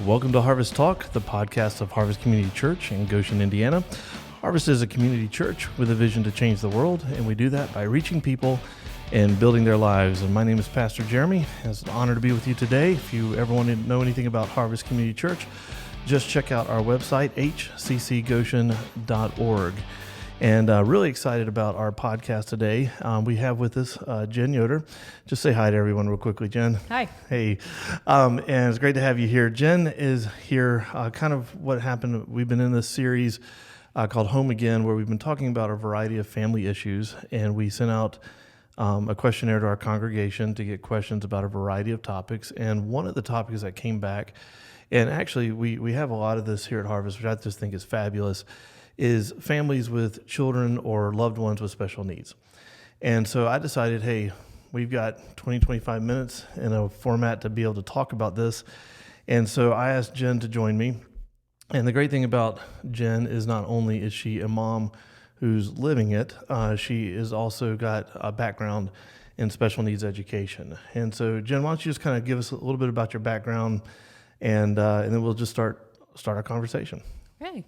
Welcome to Harvest Talk, the podcast of Harvest Community Church in Goshen, Indiana. Harvest is a community church with a vision to change the world, and we do that by reaching people and building their lives. And my name is Pastor Jeremy. It's an honor to be with you today. If you ever want to know anything about Harvest Community Church, just check out our website, hccgoshen.org. And really excited about our podcast today. We have with us Jen Yoder. Just say hi to everyone real quickly, Jen. Hi. Hey. And it's great to have you here. Jen is here, kind of what happened. We've been in this series called Home Again, where we've been talking about a variety of family issues. And we sent out a questionnaire to our congregation to get questions about a variety of topics. And one of the topics that came back, and actually we have a lot of this here at Harvest, which I just think is fabulous, is families with children or loved ones with special needs. And so I decided, hey, we've got 25 minutes in a format to be able to talk about this. And so I asked Jen to join me. And the great thing about Jen is not only is she a mom who's living it, she is also got a background in special needs education. And so Jen, why don't you just kind of give us a little bit about your background, and then we'll just start our conversation. Okay.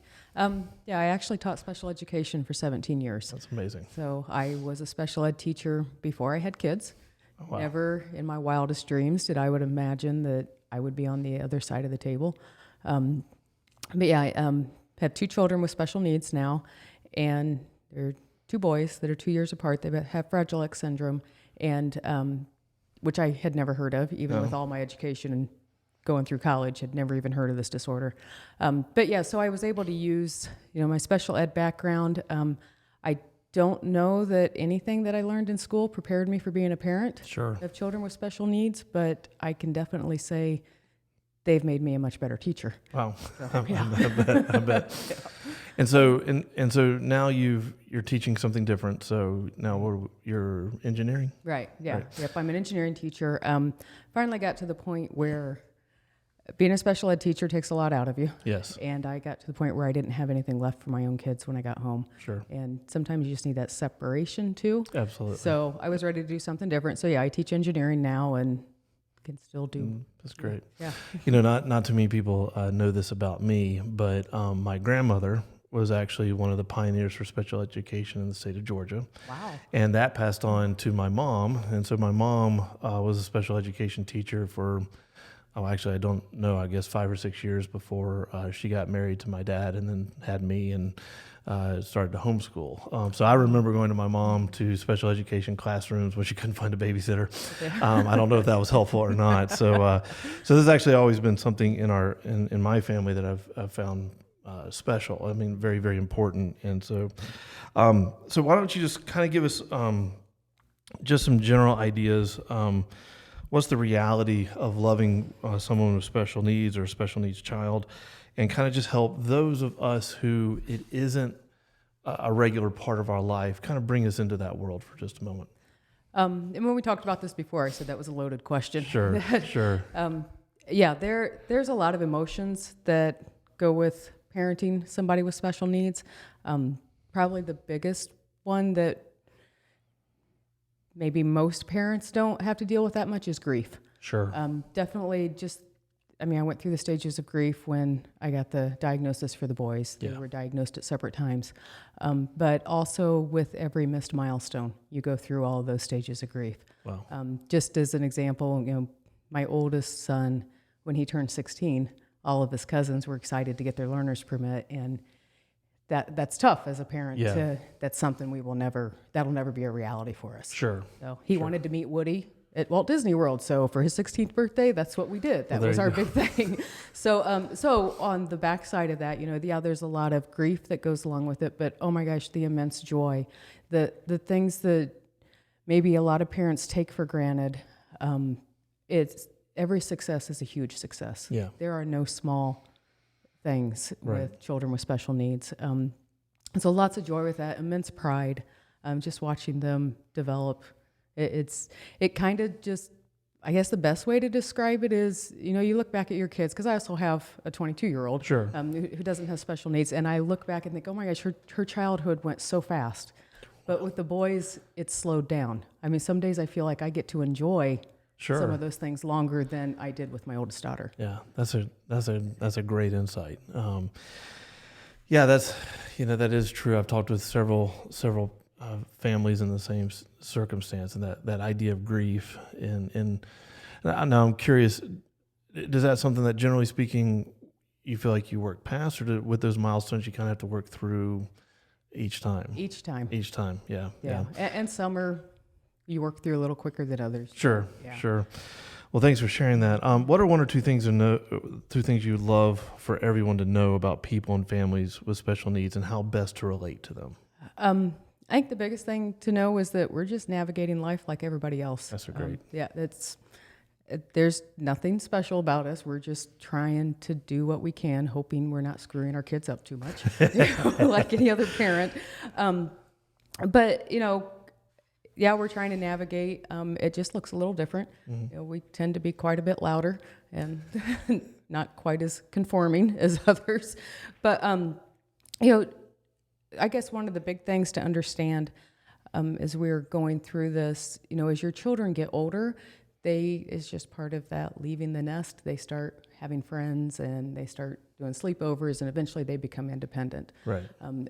Yeah, I actually taught special education for 17 years. That's amazing. So I was a special ed teacher before I had kids. Oh, wow. Never in my wildest dreams did I would imagine that I would be on the other side of the table. But yeah, I have two children with special needs now, and they're two boys that are 2 years apart. They have Fragile X syndrome, and which I had never heard of, even with all my education and going through college, had never even heard of this disorder. But yeah, so I was able to use, my special ed background. I don't know that anything that I learned in school prepared me for being a parent of children with special needs, but I can definitely say they've made me a much better teacher. Wow. So, yeah. I bet. Yeah. And so now you're teaching something different. So now you're engineering? Right. Yeah. Right. Yep. I'm an engineering teacher. Finally got to the point where being a special ed teacher takes a lot out of you. Yes. And I got to the point where I didn't have anything left for my own kids when I got home. Sure. And sometimes you just need that separation too. Absolutely. So I was ready to do something different. So yeah, I teach engineering now and can still do. That's great. Yeah. Not too many people know this about me, but my grandmother was actually one of the pioneers for special education in the state of Georgia. Wow. And that passed on to my mom. And so my mom was a special education teacher for, I don't know, I guess 5 or 6 years before she got married to my dad and then had me and started to homeschool. So I remember going to my mom to special education classrooms when she couldn't find a babysitter. I don't know if that was helpful or not. So this has actually always been something in my family that I've found special. I mean, very, very important. And so why don't you just kind of give us just some general ideas. What's the reality of loving someone with special needs or a special needs child, and kind of just help those of us who it isn't a regular part of our life, kind of bring us into that world for just a moment. And when we talked about this before, I said that was a loaded question. Sure. Yeah, there's a lot of emotions that go with parenting somebody with special needs. Probably the biggest one that maybe most parents don't have to deal with that much is grief. Sure. Definitely I went through the stages of grief when I got the diagnosis for the boys. They were diagnosed at separate times. But also with every missed milestone, you go through all of those stages of grief. Wow. Just as an example, my oldest son, when he turned 16, all of his cousins were excited to get their learner's permit, and that's tough as a parent. Yeah. That's something that'll never be a reality for us. Sure. So he wanted to meet Woody at Walt Disney World. So for his 16th birthday, that's what we did. That was our big thing. So on the backside of that, there's a lot of grief that goes along with it, but oh my gosh, the immense joy, the things that maybe a lot of parents take for granted. Every success is a huge success. Yeah. There are no small things with children with special needs. So lots of joy with that, immense pride, just watching them develop. It kind of just, I guess the best way to describe it is, you look back at your kids, because I also have a 22-year-old who doesn't have special needs, and I look back and think, oh my gosh, her childhood went so fast. But with the boys, it's slowed down. I mean, some days I feel like I get to enjoy Sure. some of those things longer than I did with my oldest daughter. Yeah, that's a great insight. Yeah, that is true. I've talked with several families in the same circumstance, and that idea of grief. And now I'm curious, is that something that, generally speaking, you feel like you work past, or with those milestones you kind of have to work through each time? Each time. Each time, yeah. And some you work through a little quicker than others. Sure, Yeah. sure. Well, thanks for sharing that. What are one or two things you'd love for everyone to know about people and families with special needs, and how best to relate to them? I think the biggest thing to know is that we're just navigating life like everybody else. That's great. There's nothing special about us. We're just trying to do what we can, hoping we're not screwing our kids up too much, like any other parent. But we're trying to navigate. It just looks a little different. Mm-hmm. We tend to be quite a bit louder and not quite as conforming as others. But I guess one of the big things to understand as we're going through this, as your children get older, it's just part of that leaving the nest. They start having friends and they start doing sleepovers, and eventually they become independent. Right.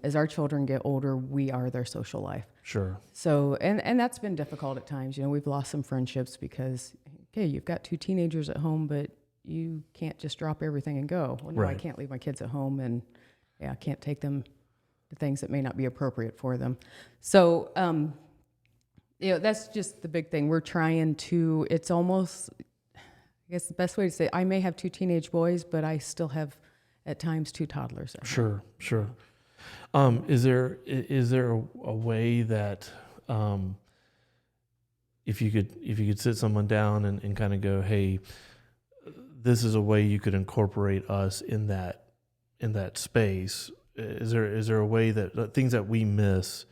As our children get older, we are their social life. Sure. So, and that's been difficult at times. We've lost some friendships because, okay, you've got 2 teenagers at home, but you can't just drop everything and go. Well, no, I Right. can't leave my kids at home, and I can't take them to things that may not be appropriate for them. So, that's just the big thing. We're trying to, it's almost, I guess the best way to say, I may have 2 teenage boys, but I still have at times 2 toddlers. Sure. Is there a way that, if you could sit someone down and kind of go, hey, this is a way you could incorporate us in that space? Is there a way that things that we miss,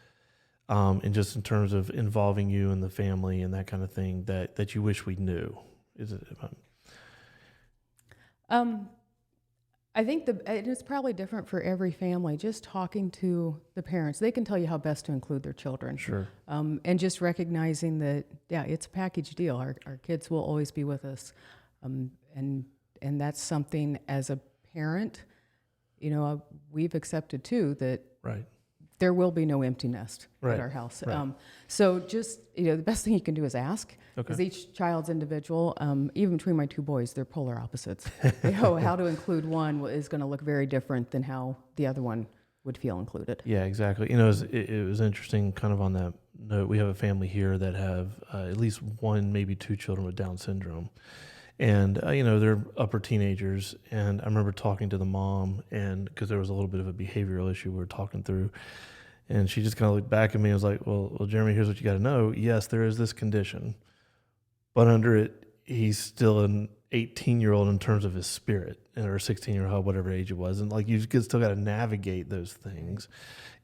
and just in terms of involving you and the family and that kind of thing, that you wish we knew? Is it? I think it's probably different for every family. Just talking to the parents, they can tell you how best to include their children. Sure. And just recognizing that, it's a package deal. Our kids will always be with us, and that's something as a parent, we've accepted too that. Right. There will be no empty nest Right. at our house. Right. So just, the best thing you can do is ask, because Okay. each child's individual. Even between my 2 boys, they're polar opposites. How to include one is going to look very different than how the other one would feel included. Yeah, exactly. It was interesting, kind of on that note. We have a family here that have at least 1, maybe 2 children with Down syndrome. And, they're upper teenagers. And I remember talking to the mom, and because there was a little bit of a behavioral issue we were talking through. And she just kind of looked back at me and was like, well, Jeremy, here's what you got to know. Yes, there is this condition, but under it, he's still an 18-year-old in terms of his spirit, or 16-year-old, whatever age it was. And like, you still got to navigate those things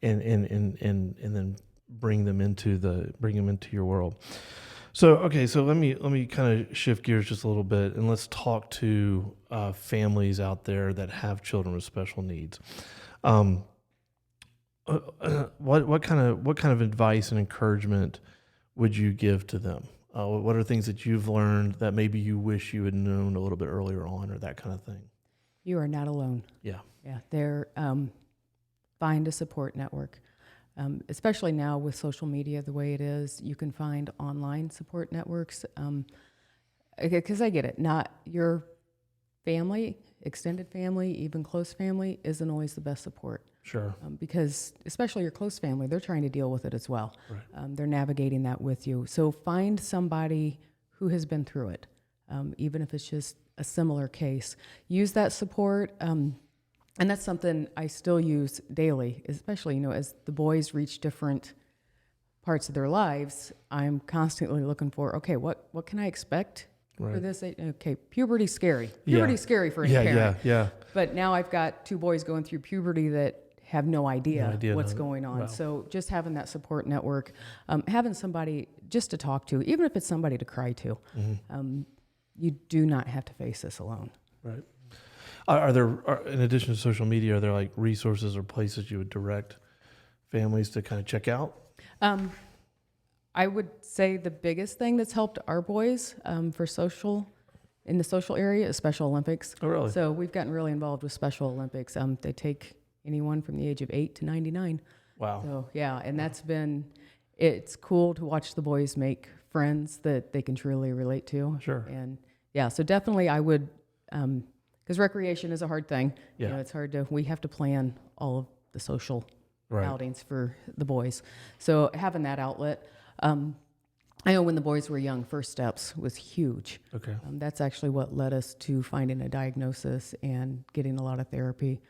and then bring them into your world. So, okay, so let me kind of shift gears just a little bit, and let's talk to families out there that have children with special needs. What kind of advice and encouragement would you give to them? What are things that you've learned that maybe you wish you had known a little bit earlier on, or that kind of thing? You are not alone. Yeah. Find a support network. Especially now with social media the way it is, you can find online support networks. Because I get it, not your family, extended family, even close family isn't always the best support. Sure. Because especially your close family, they're trying to deal with it as well. Right. They're navigating that with you. So find somebody who has been through it, even if it's just a similar case. Use that support. And that's something I still use daily, especially, as the boys reach different parts of their lives. I'm constantly looking for, okay, what can I expect for this? Okay, puberty's scary. Puberty's scary for any parent. Yeah. But now I've got 2 boys going through puberty that have no idea what's going on. Wow. So just having that support network, having somebody just to talk to, even if it's somebody to cry to, you do not have to face this alone. Right. Are there, in addition to social media, are there like resources or places you would direct families to kind of check out? I I would say the biggest thing that's helped our boys for in the social area is Special Olympics. Oh, really? So we've gotten really involved with Special Olympics. They take anyone from the age of 8 to 99. Wow. So yeah, and it's cool to watch the boys make friends that they can truly relate to. Sure. And yeah, so definitely I would, because recreation is a hard thing. Yeah. It's hard we have to plan all of the social Right. outings for the boys. So having that outlet, I know when the boys were young, First Steps was huge. Okay. That's actually what led us to finding a diagnosis and getting a lot of therapy.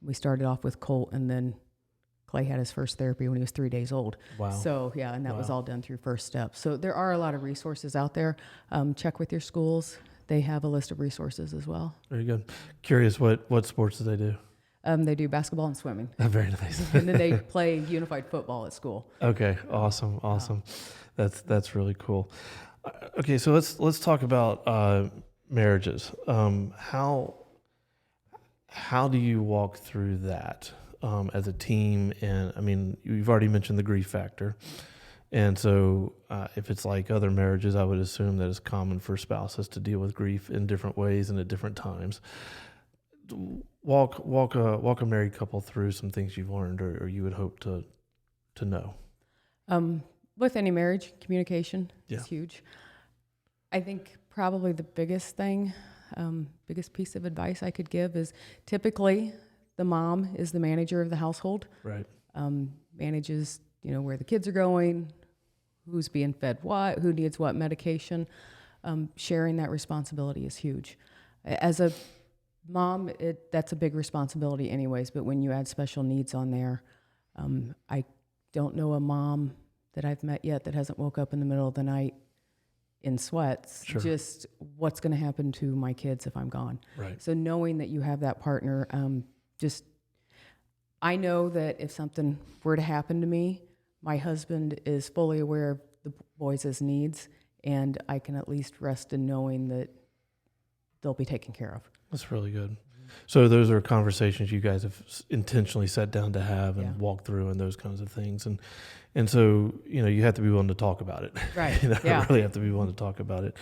We started off with Colt, and then Clay had his first therapy when he was 3 days old. Wow. So yeah, and that was all done through First Steps. So there are a lot of resources out there. Check with your schools. They have a list of resources as well. Very good. Curious, what sports do they do? They do basketball and swimming. Very nice. And then they play unified football at school. Okay, awesome. That's really cool. Okay, so let's talk about marriages. How do you walk through that as a team? And I mean, you've already mentioned the grief factor, and so if it's like other marriages, I would assume that it's common for spouses to deal with grief in different ways and at different times. Walk a married couple through some things you've learned or you would hope to know. With any marriage, communication Yeah. is huge. I think probably the biggest thing, biggest piece of advice I could give is typically the mom is the manager of the household. Right. Manages, where the kids are going, who's being fed what, who needs what medication. Sharing that responsibility is huge. As a mom, that's a big responsibility anyways, but when you add special needs on there, I don't know a mom that I've met yet that hasn't woke up in the middle of the night in sweats. Sure. Just what's going to happen to my kids if I'm gone. Right. So knowing that you have that partner, I know that if something were to happen to me, my husband is fully aware of the boys' needs, and I can at least rest in knowing that they'll be taken care of. That's really good. So those are conversations you guys have intentionally sat down to have and walk through and those kinds of things. And so, you have to be willing to talk about it. Right. You really have to be willing to talk about it.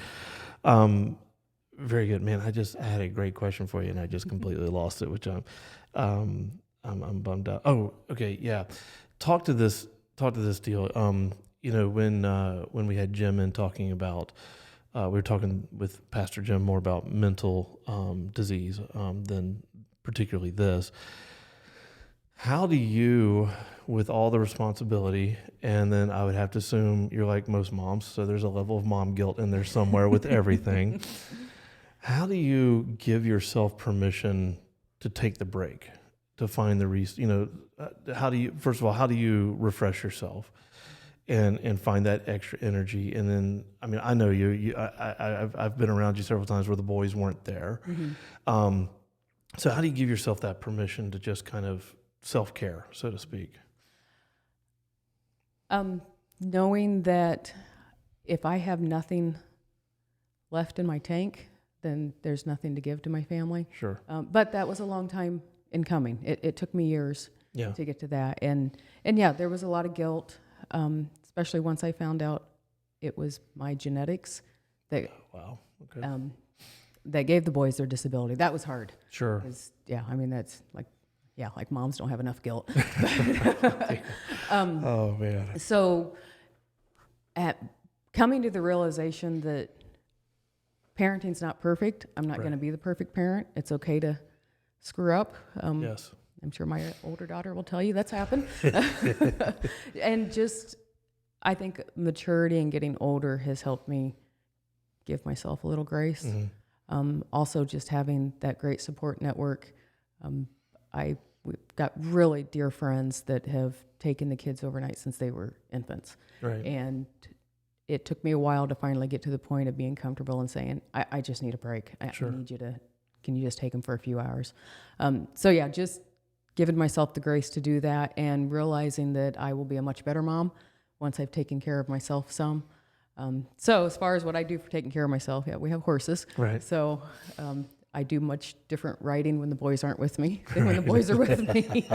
Very good, man. I had a great question for you and I just completely lost it, which I'm bummed out. Oh, okay. Yeah. Talk to this deal. When we had Jim in talking about, we were talking with Pastor Jim more about mental disease than particularly this. How do you, with all the responsibility, and then I would have to assume you're like most moms, so there's a level of mom guilt in there somewhere with everything. How do you give yourself permission to take the break, to find the reason? How do you refresh yourself? And find that extra energy, and then I know you. I've been around you several times where the boys weren't there. Mm-hmm. So how do you give yourself that permission to just kind of self-care, so to speak? Knowing that if I have nothing left in my tank, then there's nothing to give to my family. Sure. But that was a long time in coming. It took me years to get to that, and yeah, there was a lot of guilt. Especially once I found out it was my genetics that that gave the boys their disability. That was hard. Sure. That's like moms don't have enough guilt. Oh man. So, at coming to the realization that parenting's not perfect, I'm not going to be the perfect parent. It's okay to screw up. Yes. I'm sure my older daughter will tell you that's happened. And I think maturity and getting older has helped me give myself a little grace. Mm-hmm. Also, just having that great support network. We've got really dear friends that have taken the kids overnight since they were infants. Right. And it took me a while to finally get to the point of being comfortable and saying, I just need a break. Sure. I need you to, can you just take them for a few hours? Just giving myself the grace to do that and realizing that I will be a much better mom once I've taken care of myself some. So as far as what I do for taking care of myself, we have horses. Right. So I do much different writing when the boys aren't with me than when the boys are with me.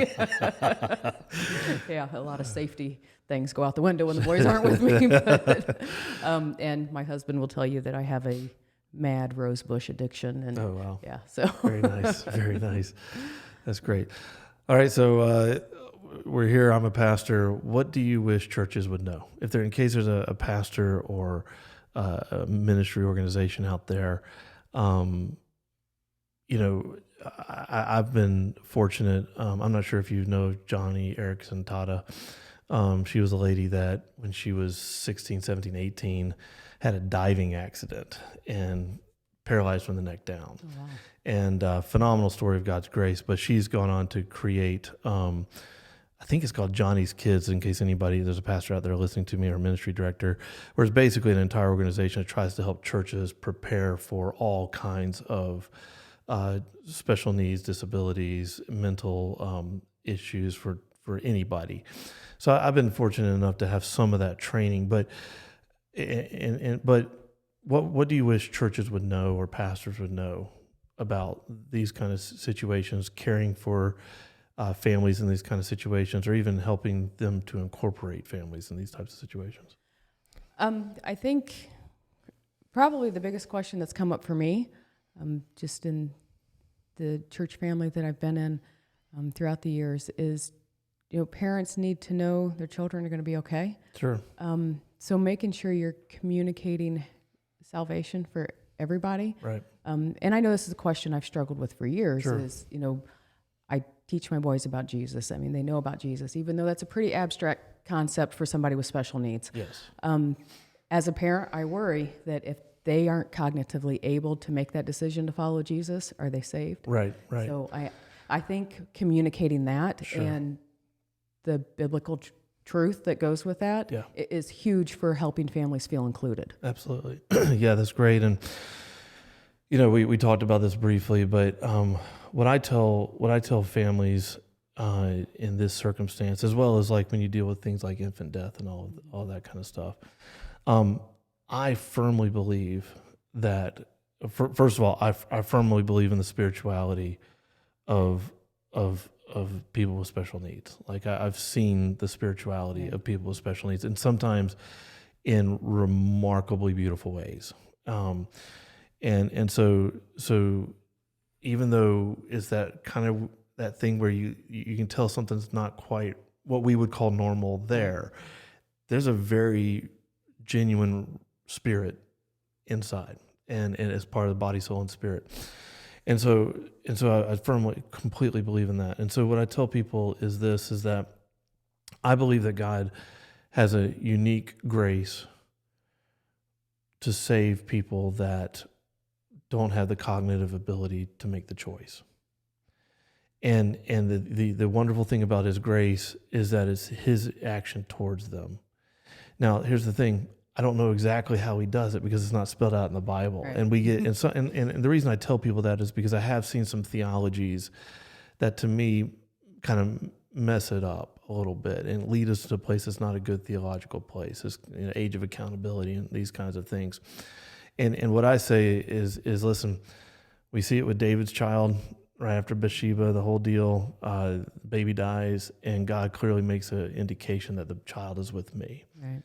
Yeah, a lot of safety things go out the window when the boys aren't with me. But, and my husband will tell you that I have a mad rosebush addiction. And Oh, wow. yeah, so Very nice. Very nice. That's great. All right. So we're here. I'm a pastor. What do you wish churches would know? If there, in case there's a pastor or a ministry organization out there, I've been fortunate. I'm not sure if you know Johnny Erickson Tata. She was a lady that when she was 16, 17, 18, had a diving accident and paralyzed from the neck down. oh, wow. And phenomenal story of God's grace. But she's gone on to create, I think it's called Johnny's Kids, in case there's a pastor out there listening to me or a ministry director, where it's basically an entire organization that tries to help churches prepare for all kinds of special needs, disabilities, mental issues for anybody. So I've been fortunate enough to have some of that training, but what do you wish churches would know or pastors would know about these kind of situations, caring for families in these kind of situations, or even helping them to incorporate families in these types of situations? I think probably the biggest question that's come up for me, just in the church family that I've been in throughout the years, is parents need to know their children are going to be okay. Sure. So making sure you're communicating salvation for everybody. Right. And I know this is a question I've struggled with for years. Sure. Is I teach my boys about Jesus. I mean, they know about Jesus, even though that's a pretty abstract concept for somebody with special needs. Yes. As a parent, I worry that if they aren't cognitively able to make that decision to follow Jesus, are they saved? Right. Right. So I think communicating that Sure. and the biblical truth that goes with that is huge for helping families feel included. Absolutely. Yeah, that's great. And we talked about this briefly, but what I tell families in this circumstance, as well as like when you deal with things like infant death and all that kind of stuff, I firmly believe that first of all, I firmly believe in the spirituality of people with special needs. Like I've seen the spirituality of people with special needs, and sometimes in remarkably beautiful ways. And so even though it's that kind of that thing where you can tell something's not quite what we would call normal there's a very genuine spirit inside, and it's part of the body, soul, and spirit. And so I firmly, completely believe in that. And so what I tell people is that I believe that God has a unique grace to save people that don't have the cognitive ability to make the choice. And the wonderful thing about his grace is that it's his action towards them. Now, here's the thing. I don't know exactly how he does it because it's not spelled out in the Bible. Right. And we get and the reason I tell people that is because I have seen some theologies that to me kind of mess it up a little bit and lead us to a place that's not a good theological place. It's age of accountability and these kinds of things. And what I say is listen, we see it with David's child right after Bathsheba, the whole deal, baby dies, and God clearly makes an indication that the child is with me. Right.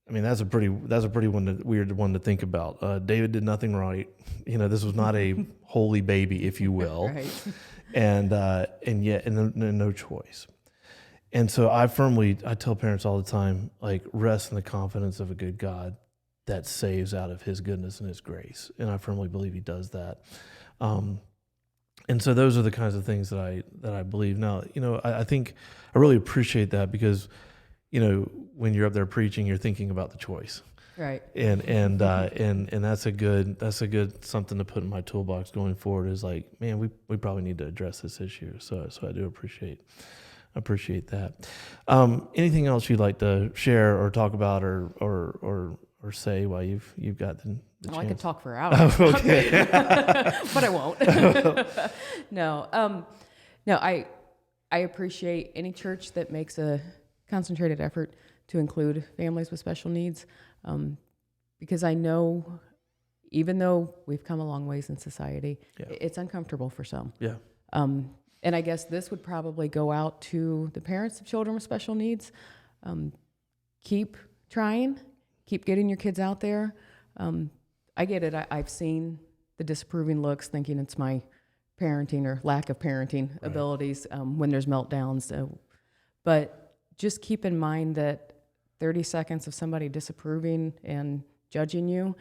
I mean, that's a pretty weird one to think about. David did nothing right. This was not a holy baby, if you will, Right. and yet no choice. And so I tell parents all the time, like, rest in the confidence of a good God that saves out of his goodness and his grace. And I firmly believe he does that. And so those are the kinds of things that I believe. Now, I think I really appreciate that because, when you're up there preaching, you're thinking about the choice. Right. And that's a good something to put in my toolbox going forward is like, man, we probably need to address this issue. So I do appreciate that. Anything else you'd like to share or talk about or say while you've got the chance? I could talk for hours. Oh, okay. But I won't. No. I appreciate any church that makes a concentrated effort to include families with special needs, because I know even though we've come a long ways in society, Yeah. it's uncomfortable for some. Yeah. And I guess this would probably go out to the parents of children with special needs. Keep trying, keep getting your kids out there. I get it. I've seen the disapproving looks, thinking it's my parenting or lack of parenting abilities when there's meltdowns. But just keep in mind that 30 seconds of somebody disapproving and judging you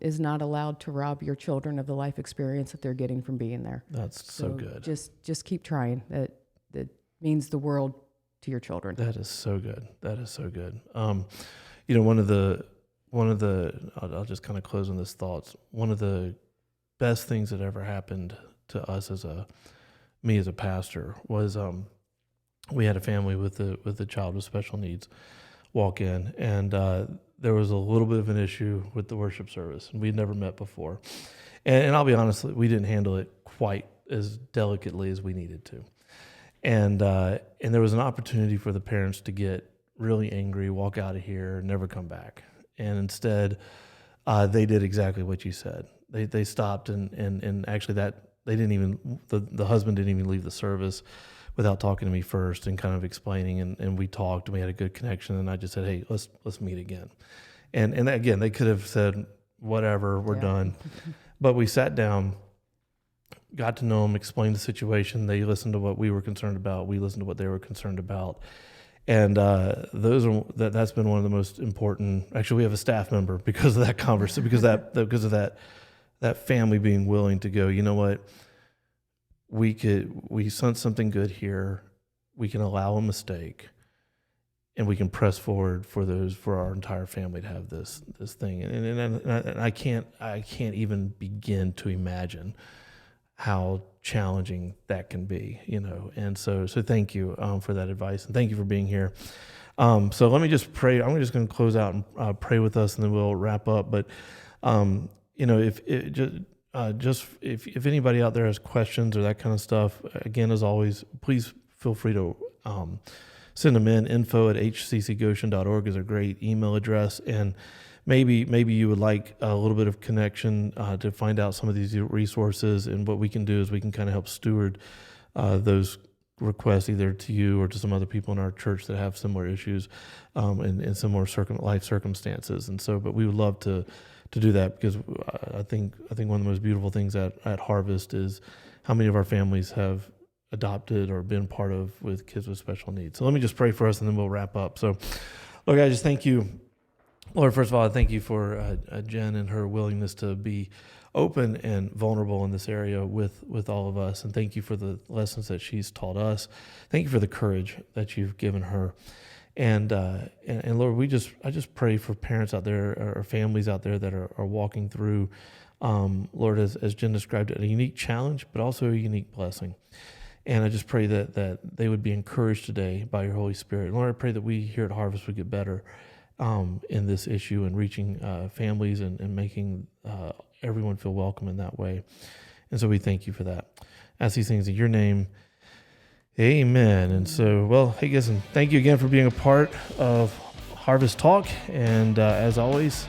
is not allowed to rob your children of the life experience that they're getting from being there. That's so good. Just keep trying. That means the world to your children. That is so good. That is so good. You know, one of the I'll just kind of close on this thoughts. One of the best things that ever happened to us me as a pastor was we had a family with a child with special needs walk in, and there was a little bit of an issue with the worship service, and we'd never met before. And I'll be honest, we didn't handle it quite as delicately as we needed to. And there was an opportunity for the parents to get really angry, walk out of here, never come back. And instead, they did exactly what you said. They stopped and actually they didn't even, the husband didn't even leave the service without talking to me first and kind of explaining, and we talked and we had a good connection, and I just said, hey, let's meet again. And again, they could have said, whatever, we're done. But we sat down, got to know them, explained the situation. They listened to what we were concerned about. We listened to what they were concerned about. And that's been one of the most important. Actually, we have a staff member because of that conversation, because of that family being willing to go, you know what, we sense something good here. We can allow a mistake, and we can press forward for our entire family to have this thing. And I can't even begin to imagine how challenging that can be, you know. And so thank you for that advice, and thank you for being here. So let me just pray. I'm just going to close out and pray with us, and then we'll wrap up. But you know, if anybody out there has questions or that kind of stuff, again, as always, please feel free to send them in. info@hccgoshen.org is a great email address, and maybe you would like a little bit of connection to find out some of these resources. And what we can do is we can kind of help steward those requests either to you or to some other people in our church that have similar issues and similar life circumstances. And so, but we would love to do that, because I think one of the most beautiful things at Harvest is how many of our families have adopted or been part of with kids with special needs. So let me just pray for us, and then we'll wrap up. So, Lord, I just thank you. Lord, first of all, I thank you for Jen and her willingness to be open and vulnerable in this area with all of us. And thank you for the lessons that she's taught us. Thank you for the courage that you've given her. And Lord, I just pray for parents out there or families out there that are walking through, Lord, as Jen described it, a unique challenge, but also a unique blessing. And I just pray that they would be encouraged today by your Holy Spirit. And Lord, I pray that we here at Harvest would get better in this issue and reaching families and making everyone feel welcome in that way. And so we thank you for that. Ask these things in your name. Amen. And so, well, hey guys, and thank you again for being a part of Harvest Talk. And as always,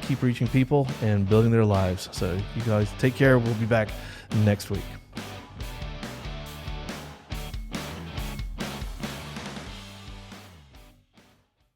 keep reaching people and building their lives. So you guys take care. We'll be back next week.